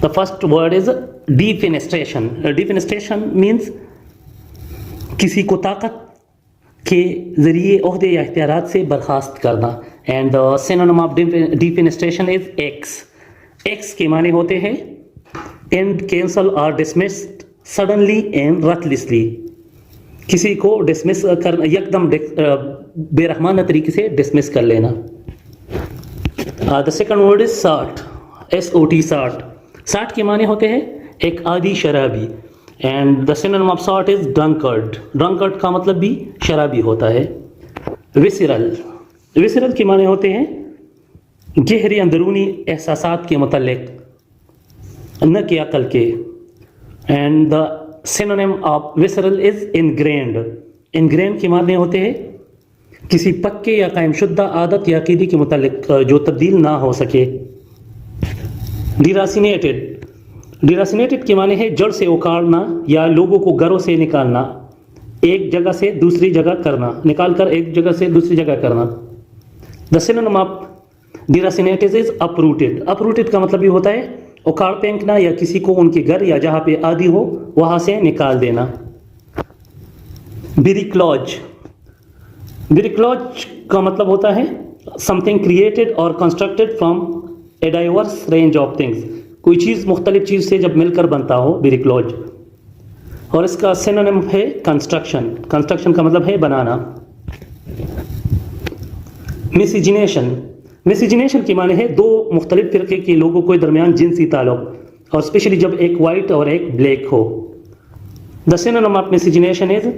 The first word is defenestration. Defenestration means किसी को ताकत के ज़रिए ओहदे या इख्तियारात से बर्खास्त करना. And the synonym of defenestration is x. X के माने होते हैं एंड, कैंसल और डिसमिस्ड सडनली एंड रथलेसली. किसी को डिसमिस करना, एकदम बेरहमाना तरीके से डिसमिस कर लेना. द सेकंड वर्ड इज साठ. SOT साठ. साठ के माने होते हैं एक आदी शराबी. एंड द सिनोनिम ऑफ साठ इज ड्रंकर्ड. ड्रंकर्ड का मतलब भी शराबी होता है. विसरल. विसरल के माने होते हैं गहरे अंदरूनी एहसासात के मुतल्लिक, न कि अकल के. And the synonym of visceral is ingrained. Ingrained के माने होते हैं किसी पक्के या कायमशुद्दा आदत या अकीदे के मुतल्लिक जो तब्दील ना हो सके. डिरासिनेटेड. डिरासिनेटेड के माने है जड़ से उखाड़ना या लोगों को घरों से निकालना, एक जगह से दूसरी जगह करना, निकाल कर एक जगह से दूसरी जगह करना. The synonym of deracinated is uprooted. Uprooted का मतलब ये होता है उखाड़ फेंकना या किसी को उनके घर या जहाँ पे आदि हो वहाँ से निकाल देना. बिरिक्लॉज. बिरिक्लॉज का मतलब होता है समथिंग क्रिएटेड और constructed from a diverse range of things. कोई चीज़ मुख्तलिफ चीज़ से जब मिलकर बनता हो, बिरिक्लॉज. और इसका सिनोनिम है कंस्ट्रक्शन. कंस्ट्रक्शन का मतलब है बनाना. मिसजिनेशन. मिसजिनेशन के माने है दो मुख्तलिफ फिरके के लोगों के दरमियान जिनसी ताल्लुक, और स्पेशली जब एक वाइट और एक ब्लैक हो. The synonym of मिसजिनेशन is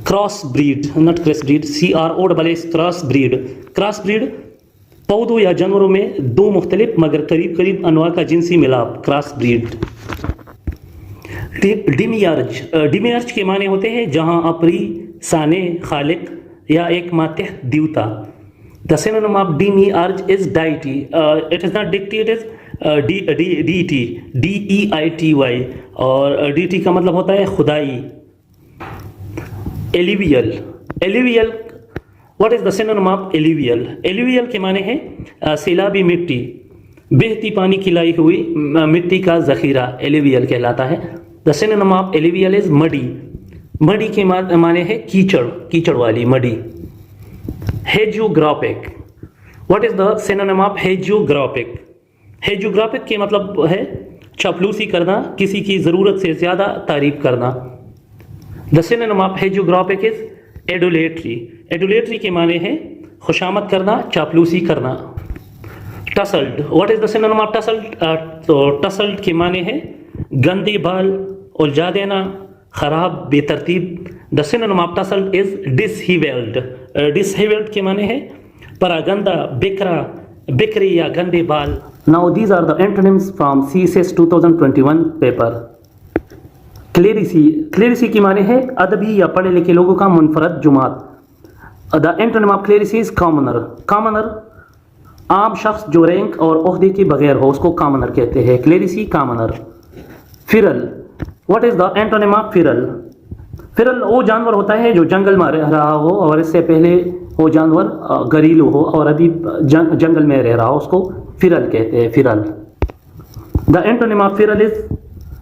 cross breed, not cross breed. CROSS cross breed. Cross breed पौधों या जानवरों में दो मुख्तलिफ मगर करीब करीब अनवा का जिनसी मिलाप, क्रॉस ब्रीड. डिमियार्ज. डिमियार्ज के माने होते हैं जहां अपरी साने खालिक या एक मातहत देवता. The synonym of demiurge is deity. It is not dicty, it is DET, DEITY. और DT का मतलब होता है खुदाई. Alluvial. Alluvial. What is the synonym of alluvial? Alluvial के माने है सैलाबी मिट्टी, बहती पानी की लाई हुई मिट्टी का जखीरा एलिवियल कहलाता है. The synonym of alluvial is muddy. Muddy के माने है कीचड़, कीचड़ वाली muddy. Hagiographic. What is the synonym of hagiographic? Hagiographic के मतलब है चापलूसी करना, किसी की ज़रूरत से ज़्यादा तारीफ करना. The synonym of hagiographic is adulatory. Adulatory के माने हैं खुशामद करना, चापलूसी करना. Tousled. What is the synonym of tousled? तो टसल्ड के माने हैं गंदे बाल, उलझा देना, खराब, बेतरतीब. The synonym of tousled is dishevelled. Dishevelled के माने हैं परागंदा, बिखरा, बिखरी या गंदे बाल. Now these are the antonyms from CSS 2021 paper. Clerisy. Clerisy की माने है अदबी या पढ़े लिखे लोगों का मुनफरद जुमात. The antonym of clerisy is commoner. Commoner आम शख्स जो रैंक और ओहदे के बगैर हो उसको कॉमनर कहते हैं. क्लेरिसी, कॉमनर. फिरल. What is the antonym of फिरल? फिरल वो जानवर होता है जो जंगल में रह रहा हो और इससे पहले वो जानवर घरेलू हो और अभी जंगल में रह रहा हो, उसको फिरल कहते हैं. फिरल. द एंटोनिम ऑफ फिरल इज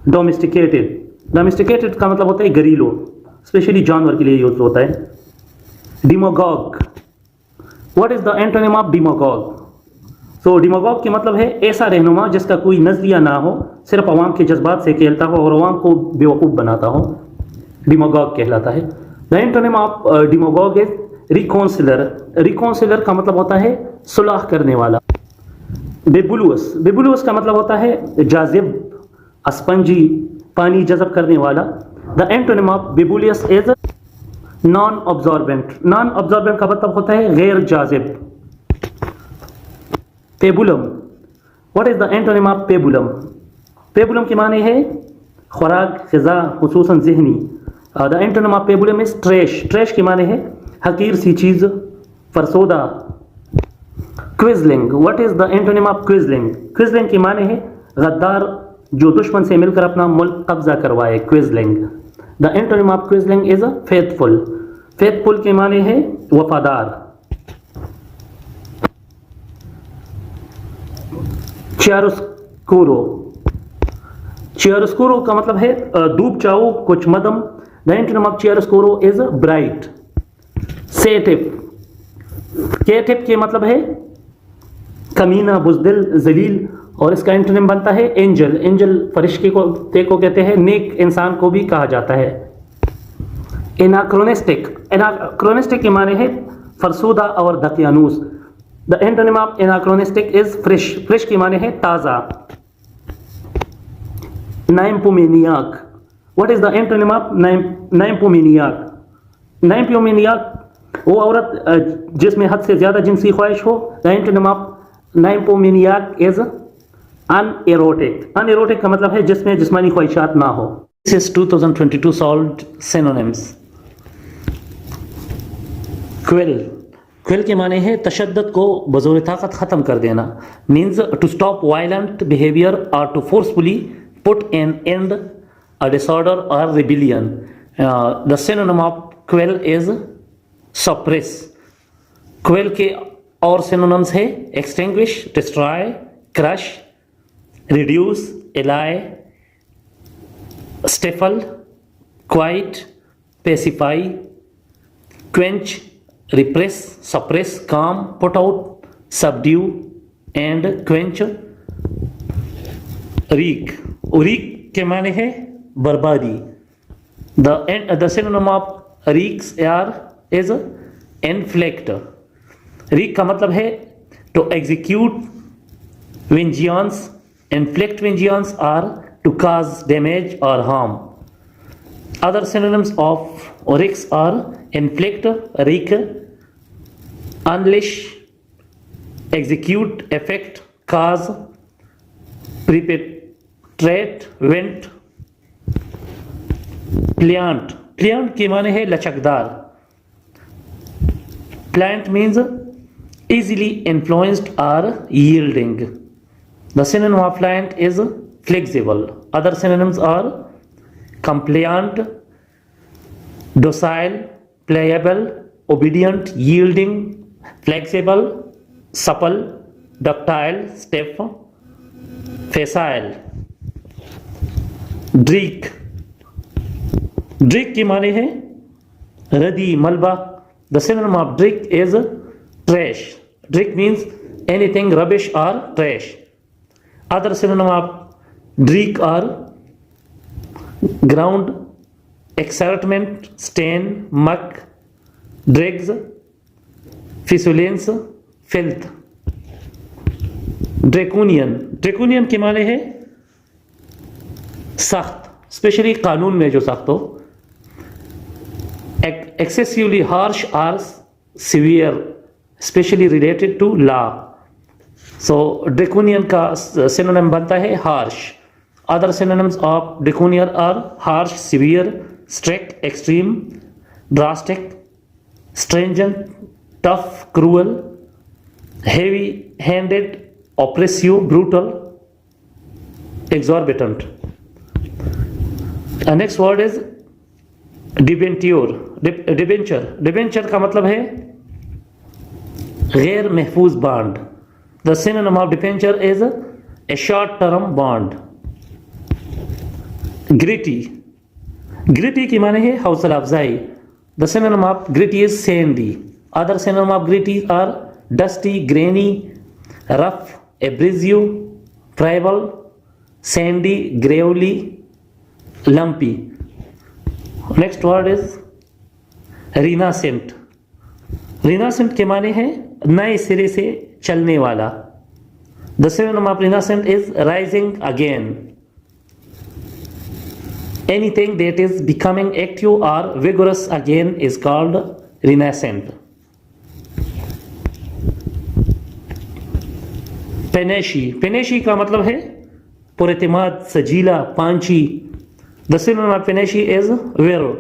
डोमेस्टिकेटेड. डोमेस्टिकेटेड का मतलब होता है घरेलू, स्पेशली जानवर के लिए यूज होता है. Demagogue. What is the antonym of demagogue? So demagogue के मतलब है ऐसा रहनुमा जिसका कोई नजरिया ना हो, सिर्फ अवाम के जज्बात से खेलता हो और अवाम को बेवकूफ़ बनाता हो, डिमोगॉग कहलाता है. The antonym of demagogue is reconciler. Reconciler का मतलब होता है सुलह करने वाला. बेबुलुअस. बेबुलुअस का मतलब होता है जाजिब, अस्पंजी, पानी जज़ब करने वाला. The antonym of bibulous is non absorbent. Non absorbent का मतलब होता है गैर जाजिब. Pabulum. What is the antonym of pabulum? Pabulum के माने है खुराक, ग़िज़ा, खुसूसन ज़हनी. The antonym of pabulum is trash. Trash के माने है हकीर सी चीज़, फरसोदा. Quisling. What is the antonym of quisling? Quisling के माने है गद्दार जो दुश्मन से मिलकर अपना मुल्क कब्जा करवाए, quisling. The antonym of quisling is faithful. Faithful के माने है वफादार. चियारोस्कूरो. चियारोस्कुरो का मतलब है धूप चाऊ कुछ मदम। The antonym of chiaroscuro is bright. सेटिव, केटिव के मतलब है कमीना, बुजदिल, जलील, और इसका एंटोनिम बनता है एंजल। एंजल फरिश्ते को कहते हैं, नेक इंसान को भी कहा जाता है। एनाक्रोनिस्टिक, एनाक्रोनिस्टिक के माने है फरसूदा और दकियानूस। The antonym of anachronistic is fresh. Fresh के माने है ताज़ा। Nymphomaniac, what is the antonym of nymphomaniac? Nymphomaniac वो औरत जिसमें हद से ज़्यादा जिनसी ख्वाहिश हो। The antonym of nymphomaniac is unerotic. Unerotic का मतलब है जिसमें जिस्मानी ख्वाहिशात ना हो। This is 2022 solved synonyms. Quell, quell के माने है तशद्दुद को बजोर ताकत ख़त्म कर देना। Means to stop violent behaviour और to forcefully put an end a disorder और rebellion. The synonym of quell is suppress. Quell के और सिनोनिम्स है extinguish, destroy, crush, reduce, allay, stifle, quiet, pacify, quench, repress, suppress, calm, put out, subdue and quench. Wreak, wreak के माने है बर्बादी। The synonym of wreaks is inflict। wreak का मतलब है to execute vengeance, inflict vengeance or to cause damage or harm. Other synonyms of wreaks are inflict, wreak, unleash, execute, effect, cause, perpetrate, vent, pliant। pliant के माने है लचकदार। pliant means easily influenced or yielding। The synonym of pliant is flexible. Other synonyms are compliant, docile, pliable, obedient, yielding, flexible, supple, ductile, stiff, facile। ड्रीक, ड्रीक के माने हैं रदी, मलबा। The synonym of dreck is trash. Dreck means anything rubbish और trash. Other synonym of dreck are ground, excitement, stain, muck, dregs, fistulence, filth। Draconian, draconian के माने है सख्त, स्पेशली कानून में जो सख्त हो। एक्सेसिवली हार्श और severe, specially related to law. So draconian का सिनोनिम बनता है harsh. Other synonyms of draconian are harsh, severe, strict, extreme, drastic, stringent, tough, cruel, heavy-handed, oppressive, brutal, exorbitant। The next word is debenture। debenture, debenture का मतलब है गैर महफूज bond। The synonym of debenture is a short-term bond। Gritty, gritty की माने है हौसला अफजाई। The synonym of gritty is sandy. Other synonym of gritty are dusty, grainy, rough, abrasive, friable, sandy, gravelly, lumpy. Next word is renascent. Renascent के माने हैं नए सिरे से चलने वाला। The synonym of renascent is rising again. Anything that is becoming active or vigorous again is called renascent। Panache, panache का मतलब है पुरएतिमाद, सजीला, पांची। The synonym of panache is verve,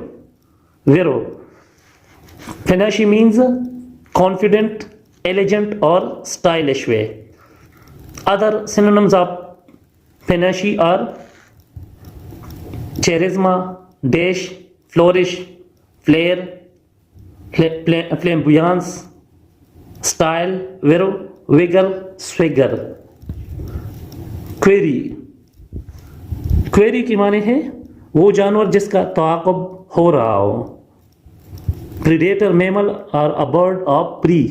verve. Panache means confident, elegant और stylish way. Other synonyms of panache are charisma, dash, flourish, flare, flamboyance, style, vigor, swagger। query, quarry की माने है वो जानवर जिसका ताक़ुब हो रहा हो। प्रीडेटर मैमल और a bird of prey.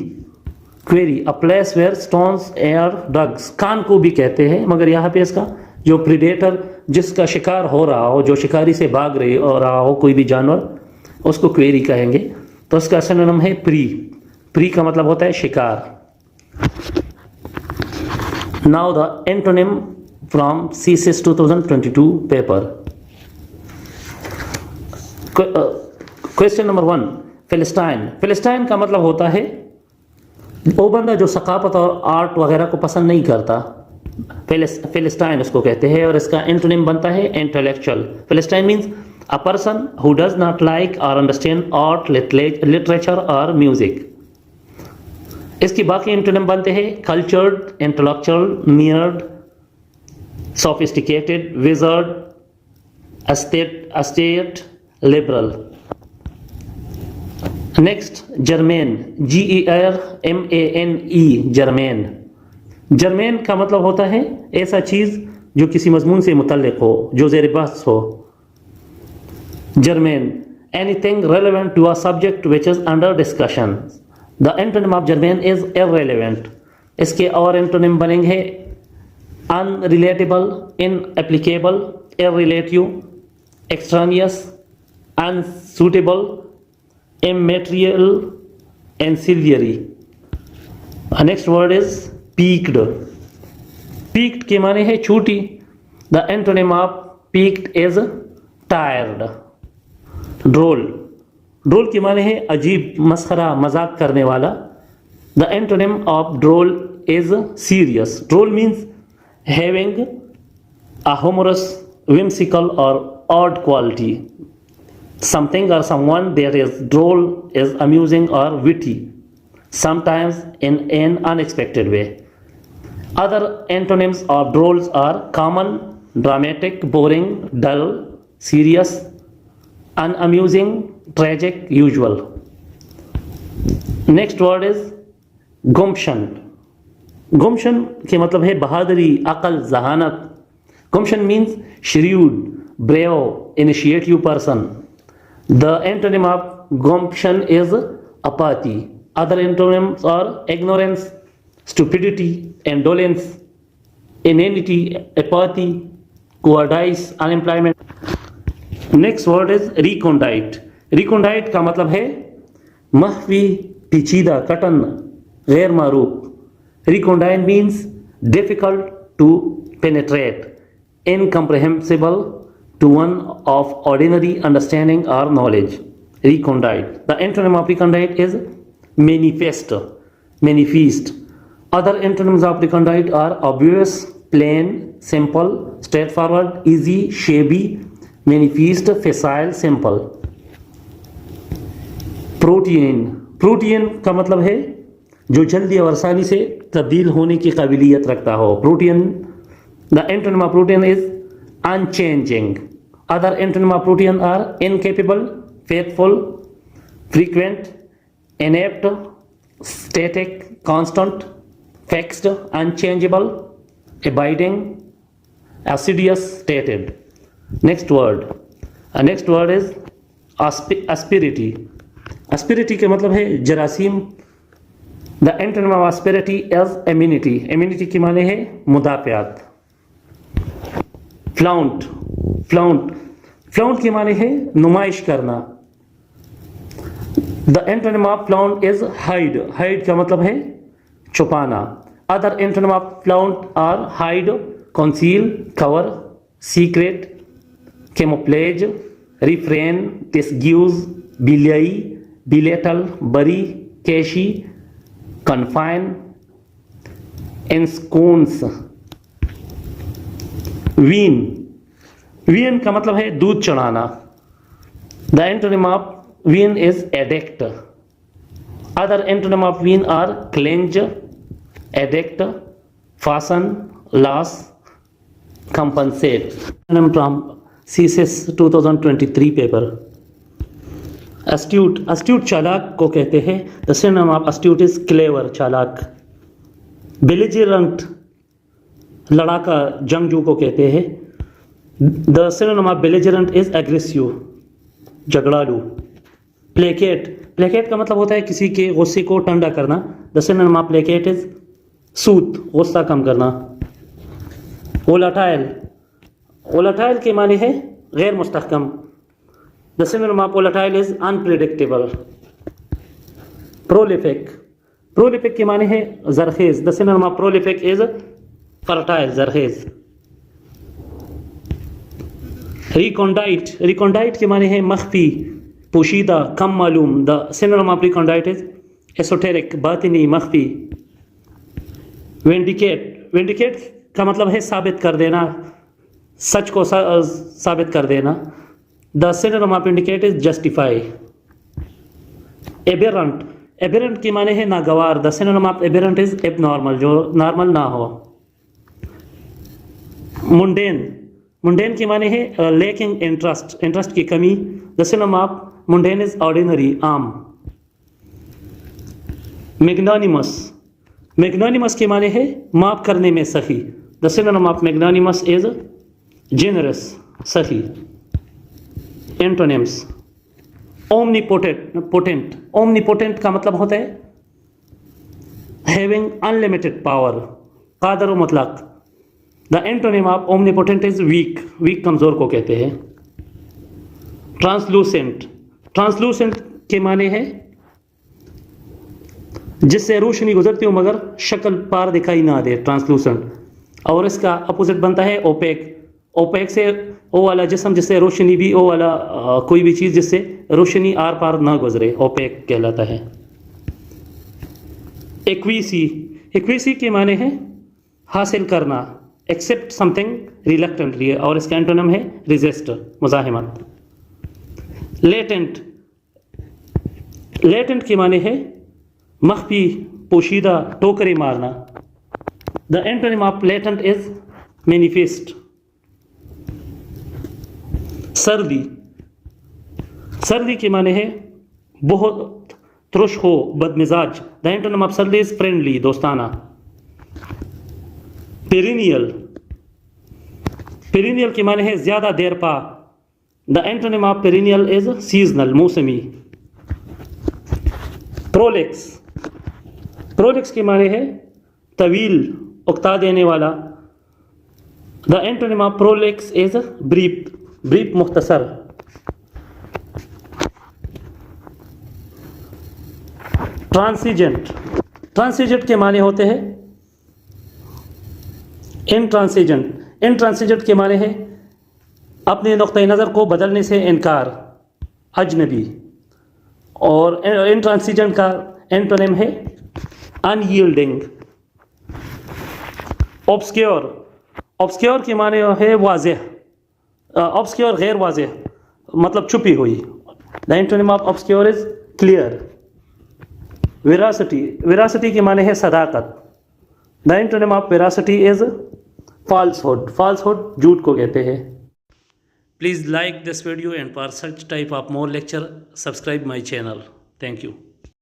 Quarry a place where stones are dug. कान को भी कहते हैं, मगर यहाँ पे इसका जो प्रीडेटर जिसका शिकार हो रहा हो, जो शिकारी से भाग रहा हो कोई भी जानवर, उसको क्वेरी कहेंगे। तो इसका सिनोनिम है प्री। प्री का मतलब होता है शिकार। Now the antonym from CSIS 2022 paper. Question number 1, Philistine. Philistine का मतलब होता है वो बंदा जो सकाफत और आर्ट वगैरह को पसंद नहीं करता, फिलिस्टाइन उसको कहते हैं। और इसका एंटोनिम बनता है intellectual. Philistine means a person who does not like और अंडरस्टैंड आर्ट, लिटरेचर और म्यूजिक। इसकी बाकी एंटोनिम बनते हैं cultured, intellectual, nerd, sophisticated, wizard, astute, liberal. Next germane, GERMANE, germane. Germane का मतलब होता है ऐसा चीज जो किसी मजमून से मुतल्लिक हो, जो ज़ेर बहस हो। Germane, anything relevant to a subject which is under discussion. The antonym of germane is irrelevant. इसके और एंटोनिम बनेंगे unrelatable, inapplicable, irrelative, extraneous, unsuitable, immaterial, ancillary. Next word is peaked. Peaked के माने है छोटी। The antonym of peaked is tired. Droll. Droll के माने है अजीब, मस्खरा, मजाक करने वाला। The antonym of droll is serious. Droll means having a humorous, whimsical or odd quality. Something or someone that is droll is amusing or witty, sometimes in an unexpected way. Other antonyms of drolls are common, dramatic, boring, dull, serious, unamusing, tragic, usual. Next word is gumption. Gumption के मतलब है बहादुरी, अकल, जहानत। Gumption means shrewd, brave, initiative person. The antonym of gumption is apathy. Other antonyms are ignorance, stupidity, indolence, inanity, apathy, cowardice, unemployment. Next word is recondite. Recondite का मतलब है महवी, पेचीदा, कटन, गैर मारूफ। Recondite means difficult to penetrate, incomprehensible to one of ordinary understanding or knowledge. Recondite. The antonym of recondite is manifest, manifest. Other antonyms of recondite are obvious, plain, simple, straightforward, easy, shabby, manifest, facile, simple. Protean. Protean का मतलब है जो जल्दी और आसानी से तब्दील होने की काबिलियत रखता हो। Protean. The antonym of protean is unchanging. Other antonym of protean are incapable, faithful, frequent, inept, static, constant, fixed, unchangeable, abiding, assiduous, stated. Next word. Next word is asperity. Asperity के मतलब है जरासीम। The antonym of asperity is amenity. Amenity की माने है मुदाफ़ियात। फ्लाउंट। फ्लाउंट, फ्लाउंट के माने है नुमाइश करना। The antonym of flaunt is hide. Hide का मतलब है छुपाना। Other antonym of flaunt are hide, conceal, cover, secret, camouflage, refrain, disguise, belie, belittle, bury, cache, confine, ensconce. Wean. Wean का मतलब है दूध चढ़ाना। The antonym of wean is addict. Other antonym of wean are cleanse, addict, fasten, loss, compensate. From CSIS 2023 paper. Astute. Astute चालाक को कहते हैं। The synonym of अस्ट्यूट is clever, चालाक। बेलिजेरेंट, लड़ाका, जंगजू को कहते हैं। The synonym of belligerent is aggressive, झगड़ालू। Placket, placket का मतलब होता है किसी के गुस्से को ठंडा करना। The synonym of placate is soothe, गुस्सा कम करना। वोलाटाइल, वोलाटाइल के माने है गैर मुस्तहकम। The synonym of volatile is unpredictable. Prolific, prolific के माने है जरखेज। The synonym of prolific is fertile, जरखेज। रिकॉन्डाइट, रिकॉन्डाइट के माने है मख्फी, पोशीदा, कम मालूम। The synonym of recondite is esoteric, बातिनी, मख्फी। विंडिकेट, विंडिकेट का मतलब है साबित कर देना, सच को साबित कर देना। The synonym of vindicate is justify. Aberrant, aberrant के माने है नागवार। The synonym of aberrant is abnormal, जो नॉर्मल ना हो। मुंडेन, मुंडेन के माने है लैकिंग इंटरेस्ट, इंटरेस्ट की कमी। The synonym of mundane is ordinary, आम। मैग्नानिमस, मैग्नानिमस के माने है माफ करने में सही। The synonym of magnanimous is generous, सही। एंटोनिम्स, ओमनीपोटेंट, पोटेंट, ओमनीपोटेंट का मतलब होता है हैविंग अनलिमिटेड पावर, कादर व मुतलक। The antonym of omnipotent is weak, weak कमजोर को कहते हैं। ट्रांसलूसेंट, ट्रांसलूसेंट के माने है जिससे रोशनी गुजरती हो मगर शक्ल पार दिखाई ना दे, ट्रांसलूसेंट। और इसका अपोजिट बनता है ओपेक, ओपेक से ओ वाला जिस्म जिससे रोशनी भी, ओ वाला कोई भी चीज़ जिससे रोशनी आर पार ना गुजरे, ओपेक कहलाता है। एक्वीसी, एक्वीसी के माने है हासिल करना, एक्सेप्ट समथिंग रिलक्टेंटली, और इसका एंटोनिम है रिजिस्ट, मुजाहिमत। लेटेंट, लेटेंट के माने है मख्फी, पोशीदा, टोकरे मारना। The antonym of latent is manifest. Surly, surly के माने है बहुत तुरुश हो, बदमिजाज। The antonym of surly is friendly, दोस्ताना। पेरिनियल, पेरिनियल के माने है ज्यादा देर पा। The antonym of perennial is seasonal, मौसमी। प्रोलेक्स, प्रोलेक्स के माने है तवील, उकता देने वाला। The antonym of prolix is brief, brief मुख्तसर। ट्रांसिजेंट, ट्रांसिजेंट के माने होते हैं इनट्रांसिजेंट, इनट्रांसिजेंट के माने है अपने नुक्ते नज़र को बदलने से इनकार, अजनबी। और इनट्रांसिजेंट का एंटोनिम है अनयील्डिंग। ऑब्सक्योर, ऑब्सक्योर के माने है वाज़ेह, ऑब्सक्योर गैर वाज़ेह, मतलब छुपी हुई। The antonym of obscure is clear. Veracity, veracity के माने है सदाकत। The antonym of veracity is falsehood, falsehood झूठ को कहते हैं। Please like this video, and for such type of more lecture, subscribe my channel. Thank you.